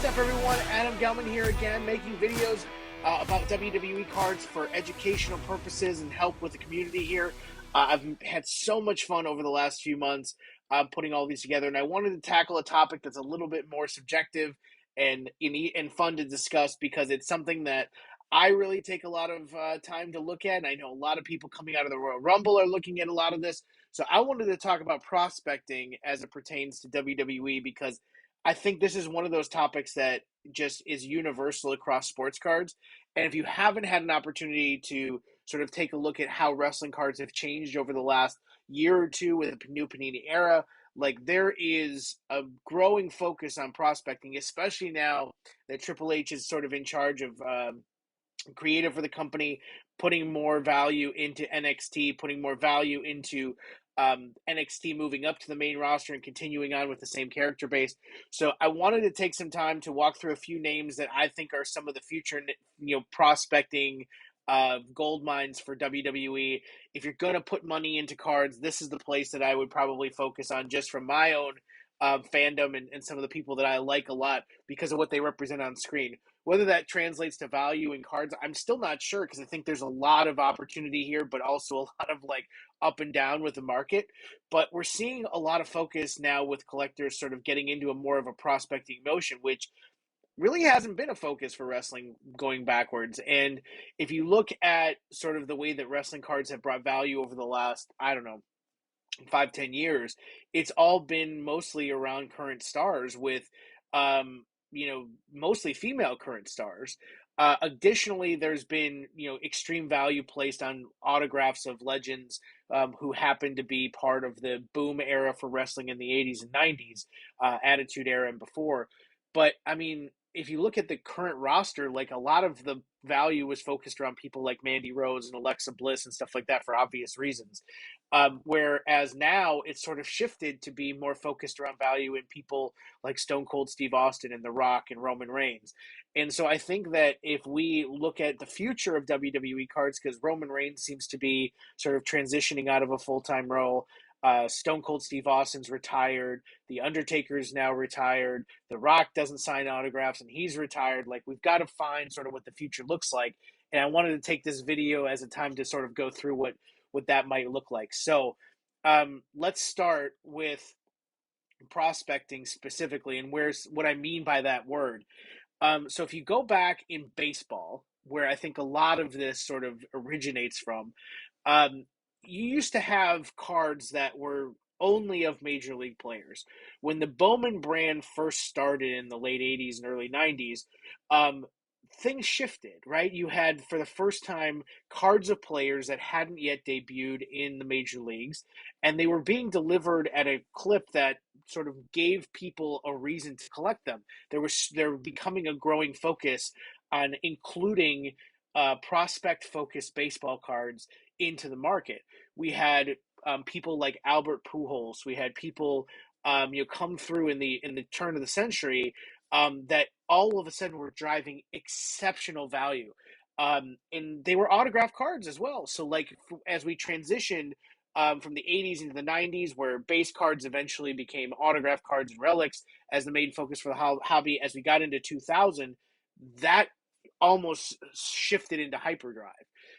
What's up, everyone? Adam Gelman here again, making videos about WWE cards for educational purposes and help with the community here. I've had so much fun over the last few months putting all these together, and I wanted to tackle a topic that's a little bit more subjective and fun to discuss because it's something that I really take a lot of time to look at, and I know a lot of people coming out of the Royal Rumble are looking at a lot of this. So I wanted to talk about prospecting as it pertains to WWE because I think this is one of those topics that just is universal across sports cards. And if you haven't had an opportunity to sort of take a look at how wrestling cards have changed over the last year or two with the new Panini era, like there is a growing focus on prospecting, especially now that Triple H is sort of in charge of creative for the company, putting more value into NXT, putting more value into NXT moving up to the main roster and continuing on with the same character base. So I wanted to take some time to walk through a few names that I think are some of the future, prospecting gold mines for WWE. If you're going to put money into cards, this is the place that I would probably focus on just from my own fandom and some of the people that I like a lot because of what they represent on screen. Whether that translates to value in cards, I'm still not sure because I think there's a lot of opportunity here, but also a lot of like up and down with the market. But we're seeing a lot of focus now with collectors sort of getting into a more of a prospecting motion, which really hasn't been a focus for wrestling going backwards. And if you look at sort of the way that wrestling cards have brought value over the last, I don't know, 5-10 years, it's all been mostly around current stars with mostly female current stars. Additionally, there's been extreme value placed on autographs of legends who happen to be part of the boom era for wrestling in the 80s and 90s, Attitude Era and before. But I mean, if you look at the current roster, like a lot of the value was focused around people like Mandy Rose and Alexa Bliss and stuff like that for obvious reasons. Whereas now it's sort of shifted to be more focused around value in people like Stone Cold Steve Austin and The Rock and Roman Reigns. And so I think that if we look at the future of WWE cards, because Roman Reigns seems to be sort of transitioning out of a full-time role, Stone Cold Steve Austin's retired. The Undertaker's now retired. The Rock doesn't sign autographs and he's retired. Like, we've got to find sort of what the future looks like. And I wanted to take this video as a time to sort of go through what that might look like. So let's start with prospecting specifically and where's what I mean by that word. So if you go back in baseball, where I think a lot of this sort of originates from, um, you used to have cards that were only of major league players. When the Bowman brand first started in the late 80s and early 90s, um, things shifted, right? You had, for the first time, cards of players that hadn't yet debuted in the major leagues, and they were being delivered at a clip that sort of gave people a reason to collect them. There becoming a growing focus on including prospect-focused baseball cards into the market. We had people like Albert Pujols. We had people come through in the turn of the century that all of a sudden were driving exceptional value. And they were autographed cards as well. So like as we transitioned from the 80s into the 90s, where base cards eventually became autograph cards and relics as the main focus for the hobby, as we got into 2000, that almost shifted into hyperdrive.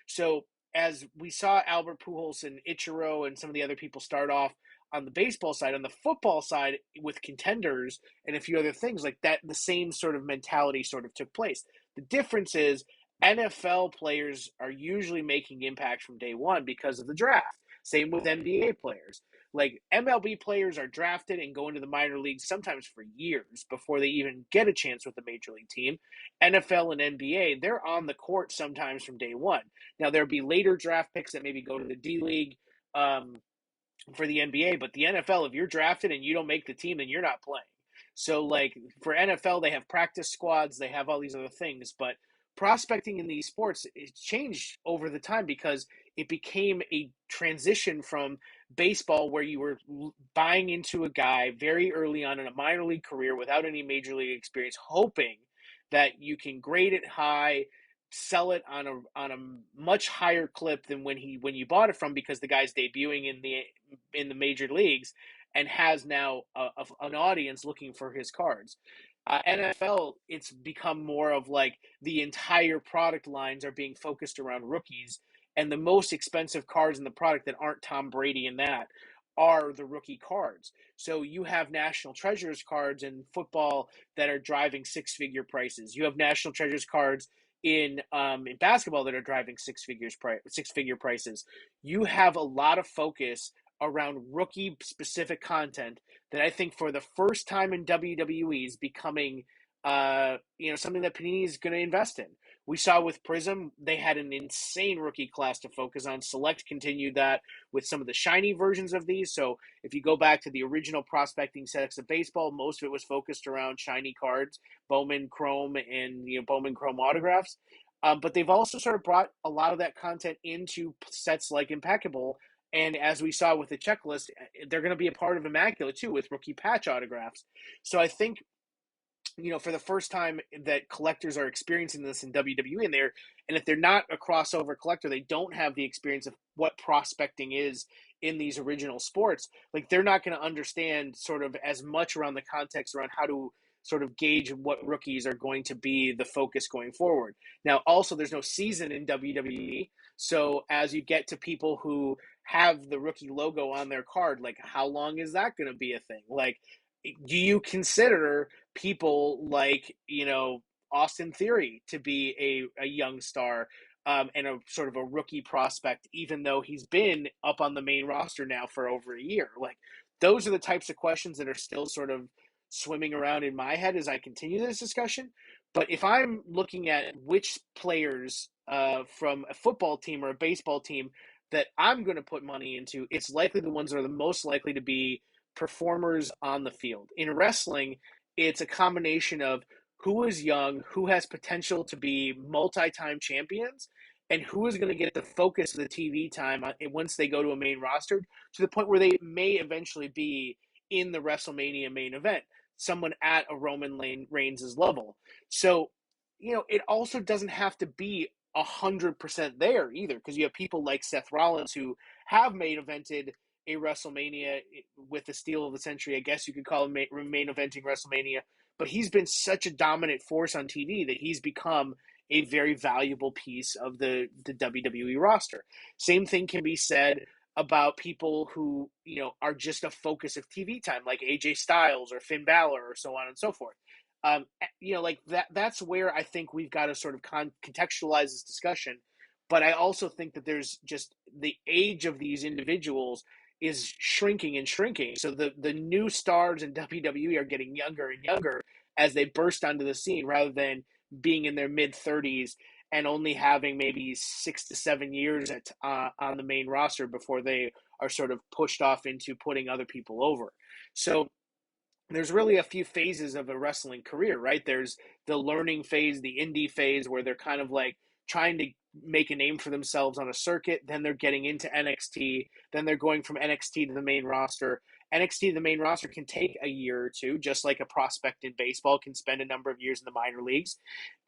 So as we saw Albert Pujols and Ichiro and some of the other people start off on the baseball side, on the football side with contenders and a few other things like that, the same sort of mentality sort of took place. The difference is NFL players are usually making impact from day one because of the draft. Same with NBA players. Like MLB players are drafted and go into the minor leagues sometimes for years before they even get a chance with the major league team. NFL and NBA, they're on the court sometimes from day one. Now, there'll be later draft picks that maybe go to the D League for the NBA, but the NFL, if you're drafted and you don't make the team, then you're not playing. So, like, for NFL, they have practice squads, they have all these other things, but prospecting in these sports, it changed over the time because it became a transition from baseball where you were buying into a guy very early on in a minor league career without any major league experience, hoping that you can grade it high, sell it on a much higher clip than when you bought it from, because the guy's debuting in the major leagues and has now an audience looking for his cards. NFL, it's become more of like the entire product lines are being focused around rookies, and the most expensive cards in the product that aren't Tom Brady and that are the rookie cards. So you have National Treasures cards in football that are driving six-figure prices. You have National Treasures cards in basketball that are driving six-figure prices. You have a lot of focus around rookie specific content that I think for the first time in WWE is becoming something that Panini is going to invest in. We saw with Prism, they had an insane rookie class to focus on. Select continued that with some of the shiny versions of these. So if you go back to the original prospecting sets of baseball, most of it was focused around shiny cards, Bowman Chrome and Bowman Chrome autographs. But they've also sort of brought a lot of that content into sets like Impeccable, and as we saw with the checklist, they're going to be a part of Immaculate too with rookie patch autographs. So I think, for the first time that collectors are experiencing this in WWE, and if they're not a crossover collector, they don't have the experience of what prospecting is in these original sports. Like they're not going to understand sort of as much around the context around how to sort of gauge what rookies are going to be the focus going forward. Now, also, there's no season in WWE, so as you get to people who have the rookie logo on their card, like how long is that going to be a thing? Like, do you consider people like Austin Theory to be a young star, and a sort of a rookie prospect, even though he's been up on the main roster now for over a year? Like those are the types of questions that are still sort of swimming around in my head as I continue this discussion. But if I'm looking at which players from a football team or a baseball team that I'm going to put money into, it's likely the ones that are the most likely to be performers on the field. In wrestling, it's a combination of who is young, who has potential to be multi-time champions, and who is going to get the focus of the TV time once they go to a main roster to the point where they may eventually be in the WrestleMania main event, someone at a Roman Reigns' level. So, it also doesn't have to be 100% there either, because you have people like Seth Rollins who have main evented a WrestleMania with the steal of the century. I guess you could call him main eventing WrestleMania, but he's been such a dominant force on TV that he's become a very valuable piece of the WWE roster. Same thing can be said about people who, are just a focus of TV time, like AJ Styles or Finn Balor or so on and so forth. Like that's where I think we've got to sort of contextualize this discussion. But I also think that there's just the age of these individuals is shrinking and shrinking. So the new stars in WWE are getting younger and younger as they burst onto the scene, rather than being in their mid 30s and only having maybe 6 to 7 years on the main roster before they are sort of pushed off into putting other people over. So there's really a few phases of a wrestling career, right? There's the learning phase, the indie phase, where they're kind of like trying to make a name for themselves on a circuit. Then they're getting into NXT. Then they're going from NXT to the main roster. NXT to the main roster can take a year or two, just like a prospect in baseball can spend a number of years in the minor leagues.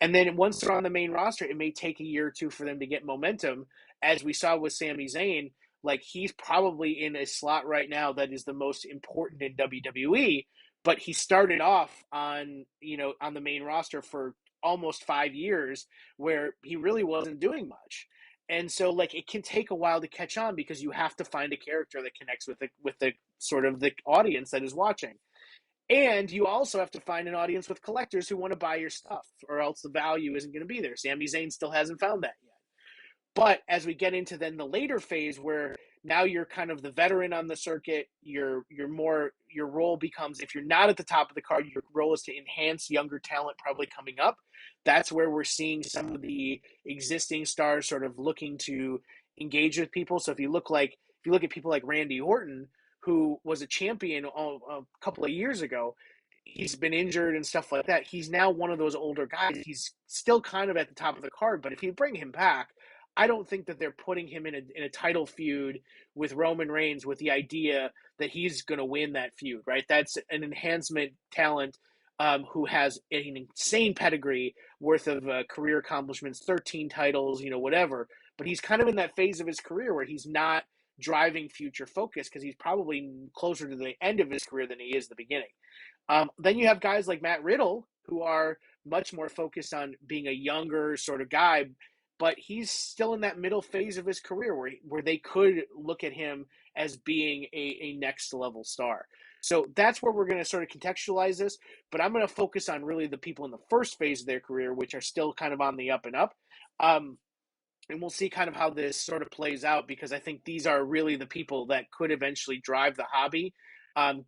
And then once they're on the main roster, it may take a year or two for them to get momentum. As we saw with Sami Zayn, like he's probably in a slot right now that is the most important in WWE, but he started off on the main roster for almost 5 years where he really wasn't doing much. And so like it can take a while to catch on because you have to find a character that connects with the sort of the audience that is watching. And you also have to find an audience with collectors who want to buy your stuff, or else the value isn't going to be there. Sami Zayn still hasn't found that yet. But as we get into then the later phase where now you're kind of the veteran on the circuit, your role becomes, if you're not at the top of the card, your role is to enhance younger talent probably coming up. That's where we're seeing some of the existing stars sort of looking to engage with people. So if you look at people like Randy Orton, who was a champion a couple of years ago, he's been injured and stuff like that. He's now one of those older guys. He's still kind of at the top of the card, but if you bring him back, I don't think that they're putting him in a title feud with Roman Reigns with the idea that he's going to win that feud, right? That's an enhancement talent who has an insane pedigree worth of career accomplishments, 13 titles, whatever. But he's kind of in that phase of his career where he's not driving future focus because he's probably closer to the end of his career than he is the beginning. Then you have guys like Matt Riddle who are much more focused on being a younger sort of guy, but he's still in that middle phase of his career where they could look at him as being a next level star. So that's where we're going to sort of contextualize this, but I'm going to focus on really the people in the first phase of their career, which are still kind of on the up and up. Um, and we'll see kind of how this sort of plays out because I think these are really the people that could eventually drive the hobby,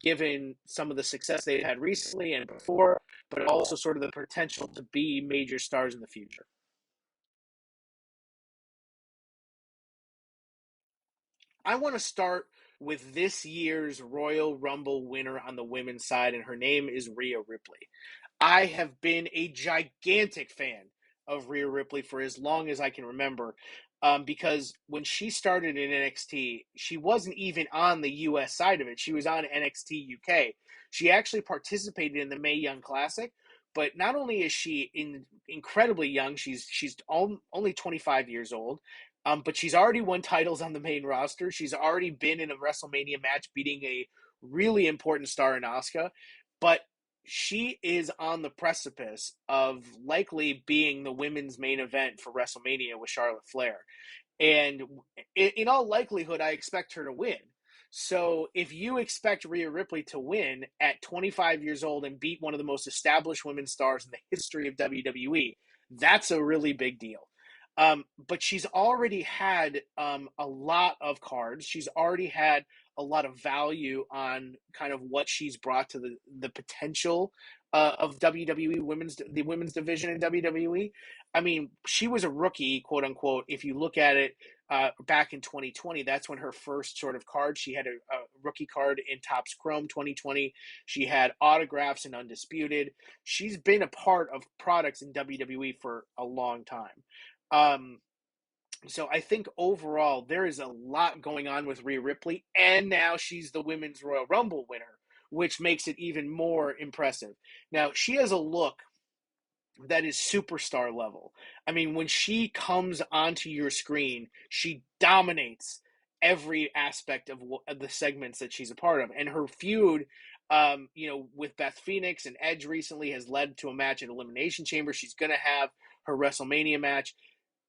given some of the success they've had recently and before, but also sort of the potential to be major stars in the future. I want to start with this year's Royal Rumble winner on the women's side, and her name is Rhea Ripley. I have been a gigantic fan of Rhea Ripley for as long as I can remember. Because when she started in NXT, she wasn't even on the US side of it. She was on NXT UK. She actually participated in the Mae Young Classic, but not only is she incredibly young, she's only 25 years old, but she's already won titles on the main roster. She's already been in a WrestleMania match beating a really important star in Asuka, but she is on the precipice of likely being the women's main event for WrestleMania with Charlotte Flair. And in all likelihood, I expect her to win. So if you expect Rhea Ripley to win at 25 years old and beat one of the most established women's stars in the history of WWE, that's a really big deal. But she's already had a lot of cards. She's already had a lot of value on kind of what she's brought to the potential of WWE the women's division in WWE. I mean, she was a rookie, quote unquote. If you look at it back in 2020, that's when her first sort of card. She had a rookie card in Topps Chrome 2020. She had autographs in Undisputed. She's been a part of products in WWE for a long time. Um, so I think overall there is a lot going on with Rhea Ripley, and now she's the Women's Royal Rumble winner, which makes it even more impressive. Now she has a look that is superstar level. I mean, when she comes onto your screen, she dominates every aspect of the segments that she's a part of, and her feud. With Beth Phoenix and Edge recently has led to a match at Elimination Chamber. She's going to have her WrestleMania match.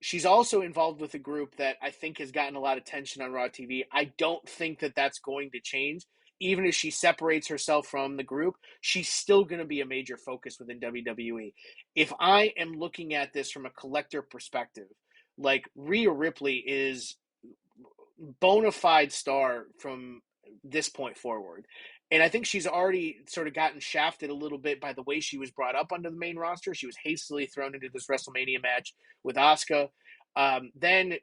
She's also involved with a group that I think has gotten a lot of attention on Raw TV. I don't think that that's going to change. Even if she separates herself from the group, she's still going to be a major focus within WWE. If I am looking at this from a collector perspective, like Rhea Ripley is bona fide star from this point forward. And I think she's already sort of gotten shafted a little bit by the way she was brought up onto the main roster. She was hastily thrown into this WrestleMania match with Asuka. Then,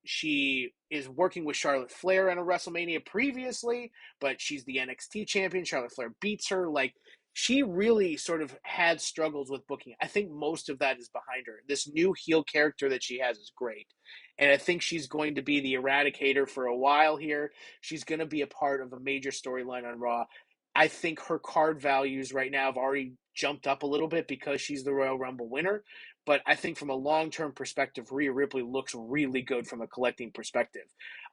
she is working with Charlotte Flair in a WrestleMania previously, but she's the NXT champion. Charlotte Flair beats her. Like, she really sort of had struggles with booking. I think most of that is behind her. This new heel character that she has is great. And I think she's going to be the eradicator for a while here. She's going to be a part of a major storyline on Raw. I think her card values right now have already jumped up a little bit because she's the Royal Rumble winner. But I think from a long-term perspective, Rhea Ripley looks really good from a collecting perspective.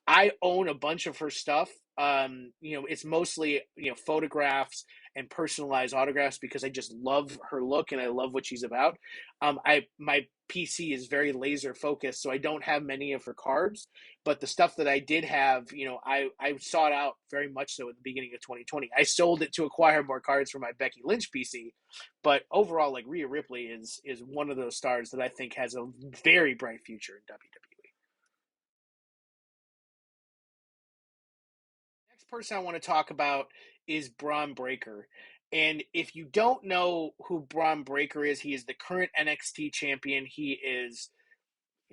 I own a bunch of her stuff. It's mostly, photographs and personalized autographs because I just love her look and I love what she's about. My PC is very laser focused, so I don't have many of her cards. But the stuff that I did have, I sought out very much so at the beginning of 2020. I sold it to acquire more cards for my Becky Lynch PC. But overall, like Rhea Ripley is one of those stars that I think has a very bright future in WWE. Next person I want to talk about is Braun Breaker. And if you don't know who Braun Breaker is, he is the current NXT champion. He is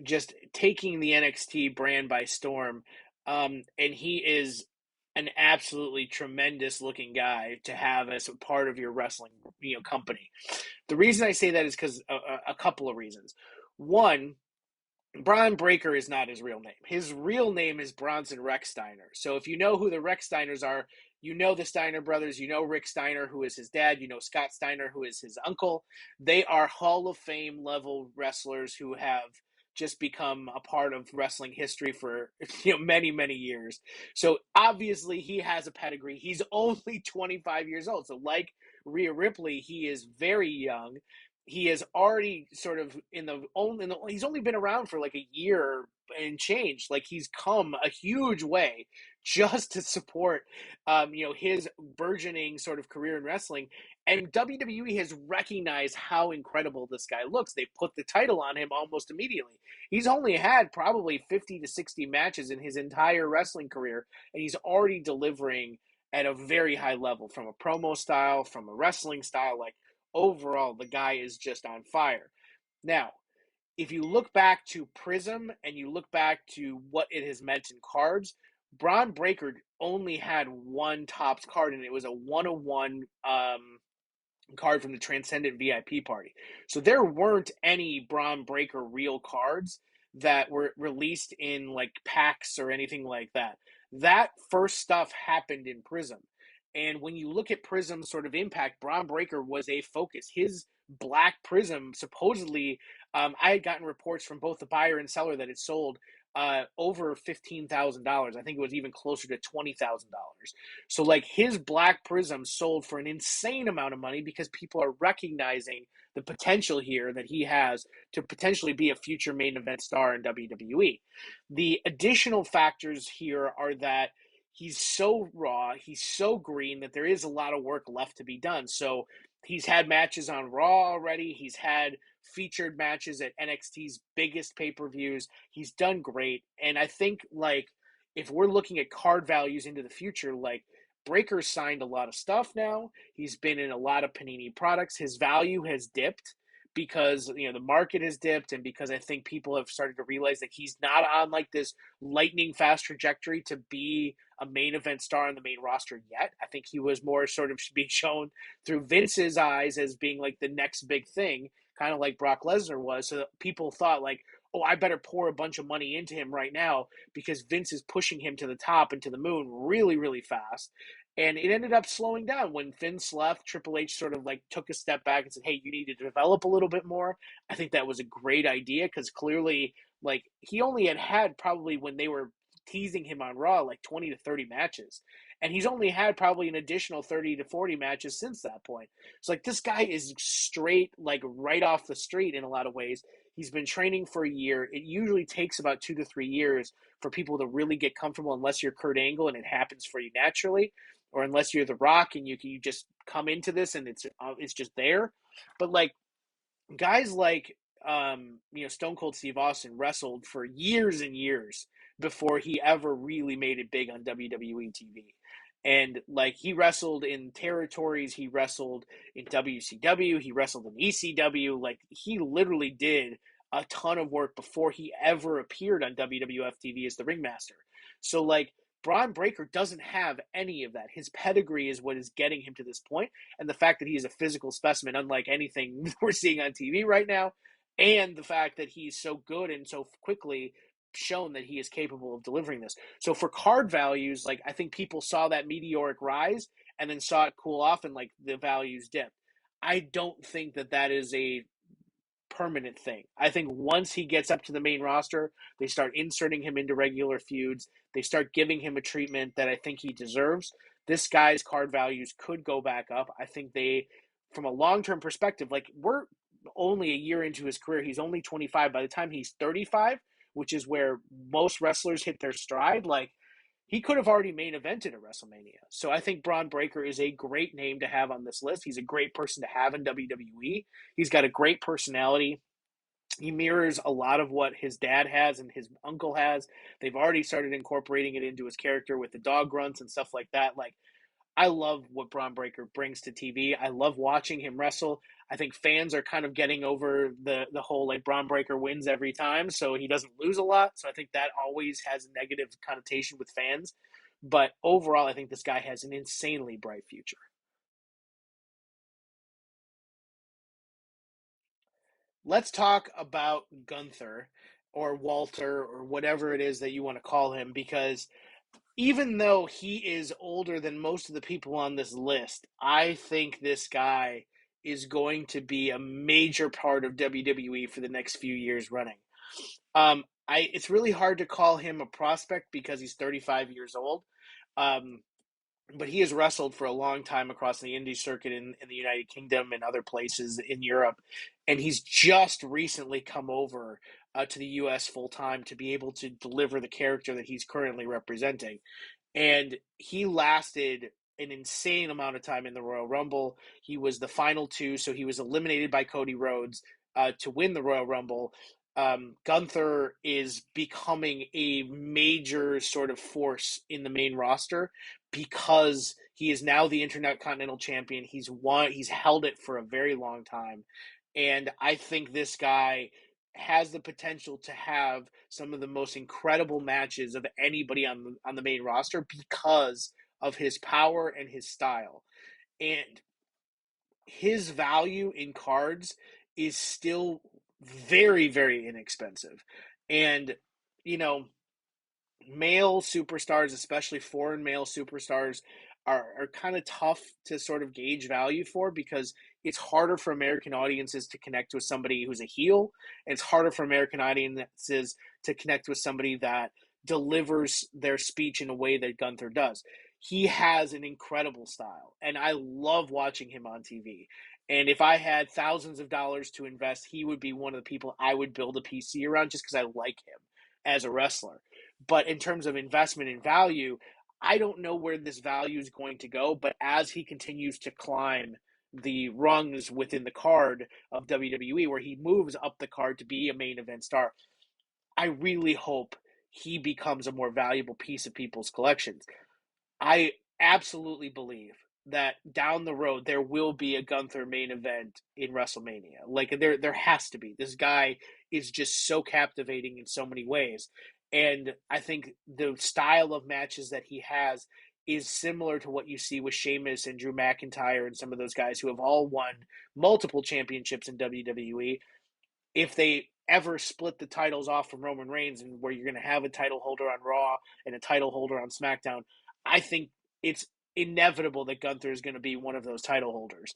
just taking the NXT brand by storm. And he is an absolutely tremendous looking guy to have as a part of your wrestling, company. The reason I say that is because a couple of reasons. One, Braun Breaker is not his real name. His real name is Bronson Rexsteiner. So if you know who the Rexsteiners are, you know the Steiner brothers, you know Rick Steiner, who is his dad, you know Scott Steiner, who is his uncle. They are Hall of Fame level wrestlers who have just become a part of wrestling history for many many years. So obviously he has a pedigree. He's only 25 years old. So like Rhea Ripley, he is very young. He is already sort of he's only been around for like a year and change. Like he's come a huge way just to support his burgeoning sort of career in wrestling. And WWE has recognized how incredible this guy looks. They put the title on him almost immediately. He's only had probably 50 to 60 matches in his entire wrestling career, and he's already delivering at a very high level from a promo style, from a wrestling style. Like overall, the guy is just on fire. Now, if you look back to Prism and you look back to what it has meant in cards, Braun Breaker only had one Topps card, and it was a 101 card from the Transcendent VIP party. So there weren't any Braun Breaker real cards that were released in like packs or anything like that. That first stuff happened in Prism. And when you look at Prism's sort of impact, Braun Breaker was a focus. His black Prism, supposedly, I had gotten reports from both the buyer and seller that it sold over $15,000. I think it was even closer to $20,000. So like his black Prism sold for an insane amount of money because people are recognizing the potential here that he has to potentially be a future main event star in WWE. The additional factors here are that he's so raw, he's so green that there is a lot of work left to be done. So he's had matches on Raw already. He's had featured matches at NXT's biggest pay-per-views. He's done great. And I think like if we're looking at card values into the future, like Breaker signed a lot of stuff now. He's been in a lot of Panini products. His value has dipped because the market has dipped, and because I think people have started to realize that he's not on like this lightning fast trajectory to be a main event star on the main roster yet. I think he was more sort of being shown through Vince's eyes as being like the next big thing, kind of like Brock Lesnar was. So people thought like, oh, I better pour a bunch of money into him right now because Vince is pushing him to the top and to the moon really, really fast. And it ended up slowing down when Vince left. Triple H sort of like took a step back and said, hey, you need to develop a little bit more. I think that was a great idea because clearly like he only had probably when they were teasing him on Raw like 20 to 30 matches. And he's only had probably an additional 30 to 40 matches since that point. It's like this guy is straight, like right off the street in a lot of ways. He's been training for a year. It usually takes about 2 to 3 years for people to really get comfortable unless you're Kurt Angle and it happens for you naturally, or unless you're The Rock and you just come into this and it's just there. But like guys like Stone Cold Steve Austin wrestled for years and years before he ever really made it big on WWE TV. And like he wrestled in territories, he wrestled in WCW, he wrestled in ECW. Like he literally did a ton of work before he ever appeared on WWF TV as the ringmaster. So like Braun Breaker doesn't have any of that. His pedigree is what is getting him to this point, and the fact that he is a physical specimen, unlike anything we're seeing on TV right now, and the fact that he's so good and so quickly shown that he is capable of delivering this. So for card values, like I think people saw that meteoric rise and then saw it cool off and like the values dip. I don't think that that is a permanent thing. I think once he gets up to the main roster, they start inserting him into regular feuds. They start giving him a treatment that I think he deserves. This guy's card values could go back up. I think from a long-term perspective, like we're only a year into his career. He's only 25. By the time he's 35, which is where most wrestlers hit their stride, like he could have already main evented at WrestleMania. So I think Braun Breaker is a great name to have on this list. He's a great person to have in WWE. He's got a great personality. He mirrors a lot of what his dad has and his uncle has. They've already started incorporating it into his character with the dog grunts and stuff like that. Like I love what Braun Breaker brings to TV. I love watching him wrestle. I think fans are kind of getting over the whole like Braun Breaker wins every time, so he doesn't lose a lot. So I think that always has a negative connotation with fans. But overall, I think this guy has an insanely bright future. Let's talk about Gunther or Walter or whatever it is that you want to call him, because even though he is older than most of the people on this list, I think this guy is going to be a major part of WWE for the next few years running. It's really hard to call him a prospect because he's 35 years old. Um, but he has wrestled for a long time across the indie circuit in the United Kingdom and other places in Europe, and he's just recently come over to the U.S. full time to be able to deliver the character that he's currently representing. And he lasted an insane amount of time in the Royal Rumble. He was the final two, so he was eliminated by Cody Rhodes to win the Royal Rumble. Gunther is becoming a major sort of force in the main roster because he is now the Intercontinental Champion. He's held it for a very long time, and I think this guy has the potential to have some of the most incredible matches of anybody on the main roster because of his power and his style. And his value in cards is still very, very inexpensive. And, you know, male superstars, especially foreign male superstars, are kind of tough to sort of gauge value for because it's harder for American audiences to connect with somebody who's a heel. And it's harder for American audiences to connect with somebody that delivers their speech in a way that Gunther does. He has an incredible style, and I love watching him on TV. And if I had thousands of dollars to invest, he would be one of the people I would build a PC around just because I like him as a wrestler. But in terms of investment in value, I don't know where this value is going to go. But as he continues to climb the rungs within the card of WWE, where he moves up the card to be a main event star, I really hope he becomes a more valuable piece of people's collections. I absolutely believe that down the road there will be a Gunther main event in WrestleMania. Like there has to be. This guy is just so captivating in so many ways. And I think the style of matches that he has is similar to what you see with Sheamus and Drew McIntyre and some of those guys who have all won multiple championships in WWE. If they ever split the titles off from Roman Reigns and where you're going to have a title holder on Raw and a title holder on SmackDown, I think it's inevitable that Gunther is going to be one of those title holders.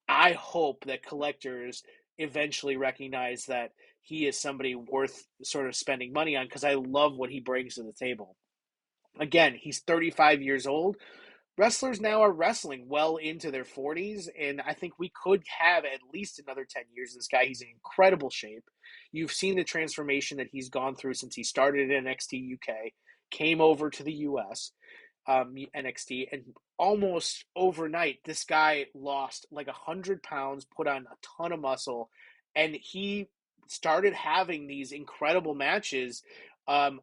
I hope that collectors eventually recognize that he is somebody worth sort of spending money on because I love what he brings to the table. Again, he's 35 years old. Wrestlers now are wrestling well into their 40s, and I think we could have at least another 10 years of this guy. He's in incredible shape. You've seen the transformation that he's gone through since he started at NXT UK, came over to the US, NXT, and almost overnight, this guy lost like 100 pounds, put on a ton of muscle, and he started having these incredible matches on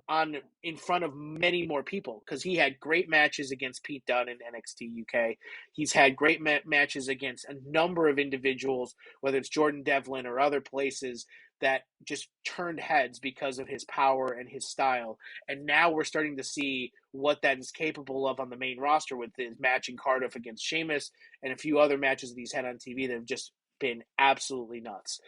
in front of many more people because he had great matches against Pete Dunne in NXT UK. He's had great matches against a number of individuals, whether it's Jordan Devlin or other places that just turned heads because of his power and his style. And now we're starting to see what that is capable of on the main roster with his match in Cardiff against Sheamus and a few other matches that he's had on TV that have just been absolutely nuts.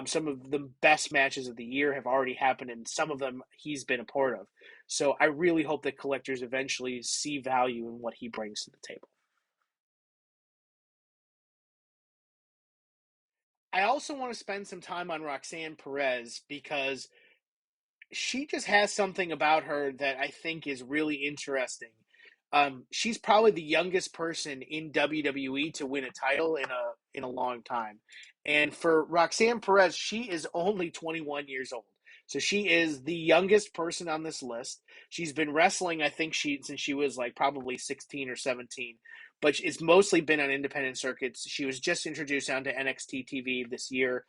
Some of the best matches of the year have already happened, and some of them he's been a part of. So I really hope that collectors eventually see value in what he brings to the table. I also want to spend some time on Roxanne Perez because she just has something about her that I think is really interesting. She's probably the youngest person in WWE to win a title in a long time, and for Roxanne Perez, she is only 21 years old. So she is the youngest person on this list. She's been wrestling, I think since she was like probably 16 or 17, but it's mostly been on independent circuits. She was just introduced onto NXT TV this year,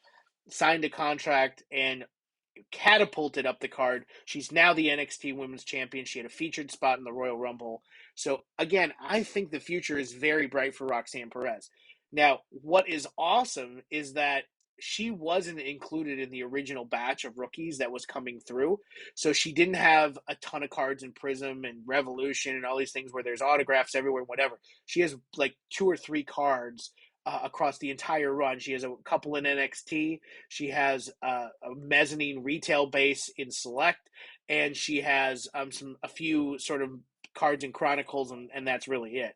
signed a contract, and catapulted up the card. She's now the NXT Women's Champion. She had a featured spot in the Royal Rumble. So again, I think the future is very bright for Roxanne Perez. Now, what is awesome is that she wasn't included in the original batch of rookies that was coming through. So she didn't have a ton of cards in Prism and Revolution and all these things where there's autographs everywhere, whatever. She has like 2 or 3 cards across the entire run. She has a couple in NXT. She has a mezzanine retail base in Select, and she has a few sort of cards in Chronicles, and that's really it.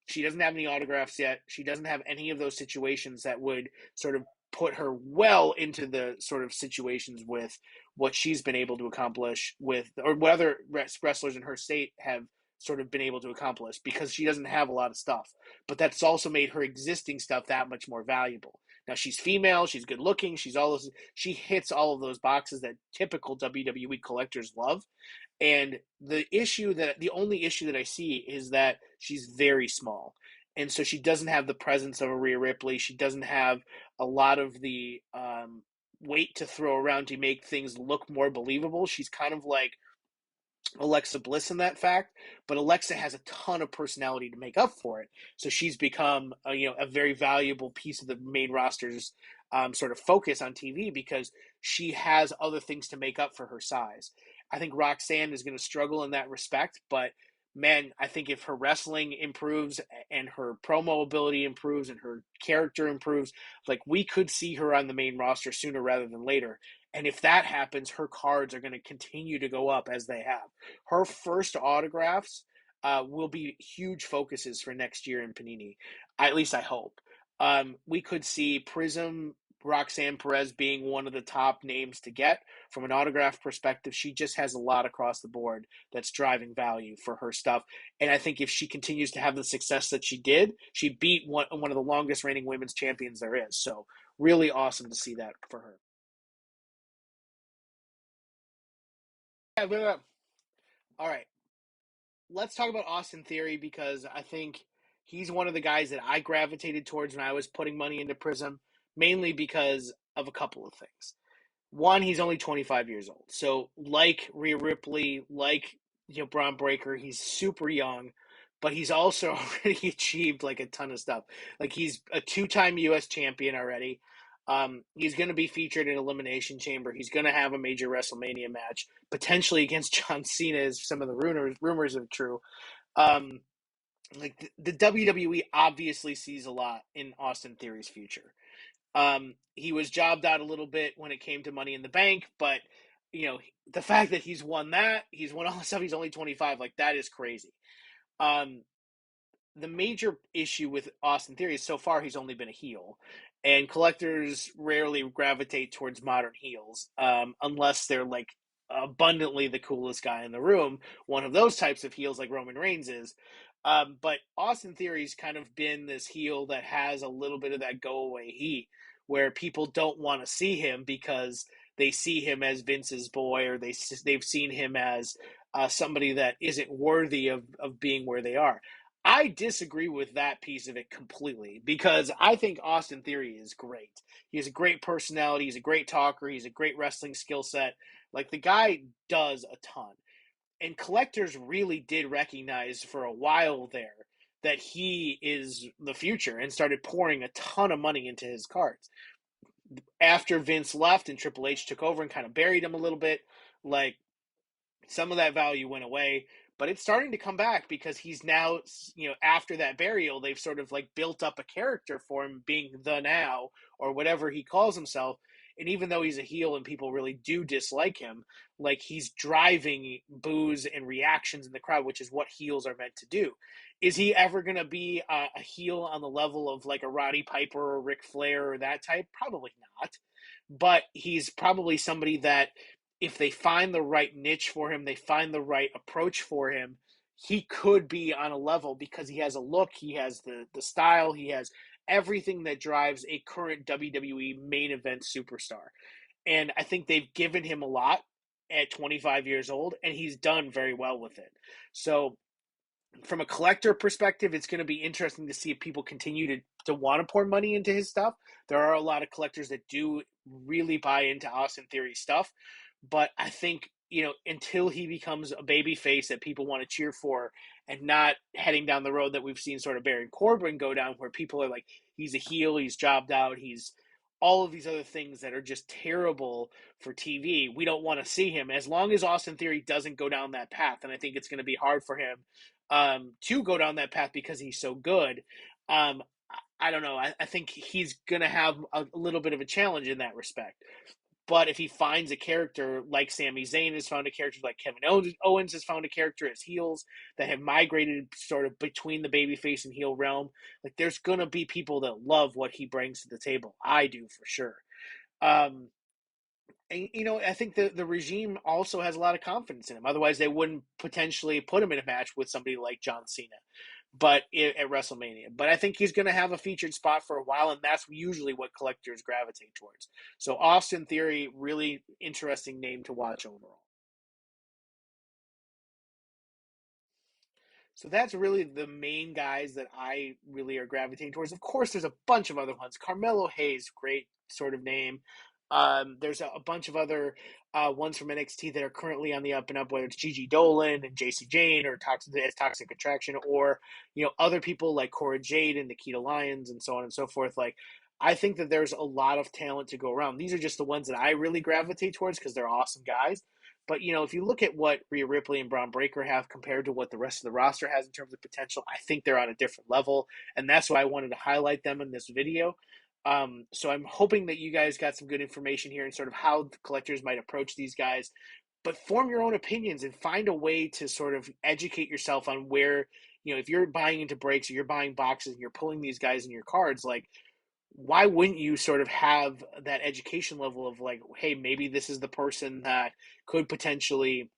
She doesn't have any autographs yet. She doesn't have any of those situations that would sort of put her well into the sort of situations with what she's been able to accomplish with, or what other wrestlers in her state have sort of been able to accomplish, because she doesn't have a lot of stuff. But that's also made her existing stuff that much more valuable. Now she's female, she's good looking, she's all those, she hits all of those boxes that typical WWE collectors love. And the only issue that I see is that she's very small. And so she doesn't have the presence of a Rhea Ripley. She doesn't have a lot of the weight to throw around to make things look more believable. She's kind of like Alexa Bliss in that fact, but Alexa has a ton of personality to make up for it. So she's become a very valuable piece of the main roster's sort of focus on TV, because she has other things to make up for her size. I think Roxanne is going to struggle in that respect, but man, I think if her wrestling improves and her promo ability improves and her character improves, like, we could see her on the main roster sooner rather than later. And if that happens, her cards are going to continue to go up as they have. Her first autographs will be huge focuses for next year in Panini. At least I hope. We could see Prism, Roxanne Perez being one of the top names to get from an autograph perspective. She just has a lot across the board that's driving value for her stuff. And I think if she continues to have the success that she did, she beat one of the longest reigning women's champions there is. So really awesome to see that for her. Yeah, all right. Let's talk about Austin Theory, because I think he's one of the guys that I gravitated towards when I was putting money into Prism, mainly because of a couple of things. One, he's only 25 years old. So, like Rhea Ripley, like Braun Breaker, he's super young, but he's also already achieved like a ton of stuff. Like, he's a two-time U.S. champion already. He's going to be featured in Elimination Chamber. He's going to have a major WrestleMania match, potentially against John Cena, as some of the rumors are true. Um, like, the WWE obviously sees a lot in Austin Theory's future. He was jobbed out a little bit when it came to Money in the Bank, but the fact that he's won all the stuff, he's only 25, like, that is crazy. Um, the major issue with Austin Theory is so far he's only been a heel, and collectors rarely gravitate towards modern heels unless they're like abundantly the coolest guy in the room, one of those types of heels like Roman Reigns is. But Austin Theory's kind of been this heel that has a little bit of that go away heat, where people don't want to see him because they see him as Vince's boy, or they've seen him as somebody that isn't worthy of being where they are. I disagree with that piece of it completely, because I think Austin Theory is great. He has a great personality. He's a great talker. He's a great wrestling skill set. Like, the guy does a ton. And collectors really did recognize for a while there that he is the future, and started pouring a ton of money into his cards. After Vince left and Triple H took over and kind of buried him a little bit, like, some of that value went away, but it's starting to come back, because he's now, after that burial, they've sort of like built up a character for him being the Now, or whatever he calls himself. And even though he's a heel and people really do dislike him, like, he's driving boos and reactions in the crowd, which is what heels are meant to do. Is he ever going to be a heel on the level of like a Roddy Piper or Ric Flair or that type? Probably not. But he's probably somebody that, if they find the right niche for him, they find the right approach for him, he could be on a level, because he has a look, he has the style, he has everything that drives a current WWE main event superstar. And I think they've given him a lot at 25 years old, and he's done very well with it. So from a collector perspective, it's going to be interesting to see if people continue to want to pour money into his stuff. There are a lot of collectors that do really buy into Austin Theory stuff, but I think, until he becomes a baby face that people want to cheer for, and not heading down the road that we've seen sort of Baron Corbin go down, where people are like, he's a heel, he's jobbed out, he's all of these other things that are just terrible for TV. We don't want to see him. As long as Austin Theory doesn't go down that path, and I think it's going to be hard for him to go down that path because he's so good. Um, I don't know. I think he's going to have a little bit of a challenge in that respect. But if he finds a character like Sami Zayn has found a character, like Kevin Owens has found a character as heels that have migrated sort of between the babyface and heel realm, like there's gonna be people that love what he brings to the table. I do for sure. Um, and, I think the regime also has a lot of confidence in him. Otherwise, they wouldn't potentially put him in a match with somebody like John Cena, but at WrestleMania. But I think he's going to have a featured spot for a while, and that's usually what collectors gravitate towards. So Austin Theory, really interesting name to watch overall. So that's really the main guys that I really are gravitating towards. Of course, there's a bunch of other ones. Carmelo Hayes, great sort of name. There's a bunch of other ones from NXT that are currently on the up and up, whether it's Gigi Dolan and JC Jane or Toxic Attraction, or other people like Cora Jade and Nikita Lyons and so on and so forth. Like, I think that there's a lot of talent to go around. These are just the ones that I really gravitate towards because they're awesome guys. But if you look at what Rhea Ripley and Braun Breaker have compared to what the rest of the roster has in terms of potential, I think they're on a different level, and that's why I wanted to highlight them in this video. So I'm hoping that you guys got some good information here and sort of how the collectors might approach these guys. But form your own opinions and find a way to sort of educate yourself on where, if you're buying into breaks or you're buying boxes and you're pulling these guys in your cards, like, why wouldn't you sort of have that education level of like, hey, maybe this is the person that could potentially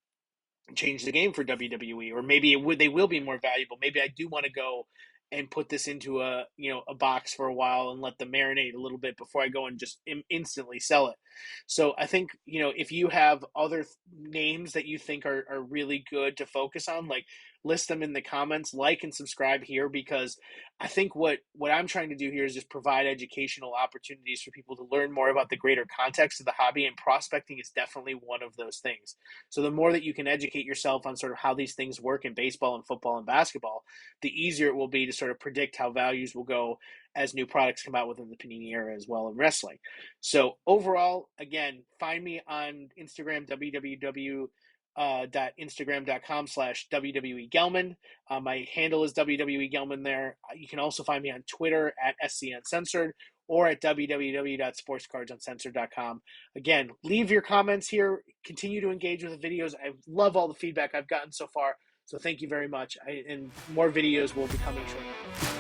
change the game for WWE, or maybe they will be more valuable. Maybe I do want to go and put this into a box for a while and let them marinate a little bit before I go and just instantly sell it. So I think if you have other names that you think are really good to focus on, like, list them in the comments, like and subscribe here, because I think what I'm trying to do here is just provide educational opportunities for people to learn more about the greater context of the hobby, and prospecting is definitely one of those things. So the more that you can educate yourself on sort of how these things work in baseball and football and basketball, the easier it will be to sort of predict how values will go as new products come out within the Panini era as well in wrestling. So overall, again, find me on Instagram, www.instagram.com/WWE Gelman. My handle is WWE Gelman there. You can also find me on Twitter at SCNcensored or at www.sportscardsuncensored.com. Again, leave your comments here. Continue to engage with the videos. I love all the feedback I've gotten so far. So thank you very much. And more videos will be coming shortly.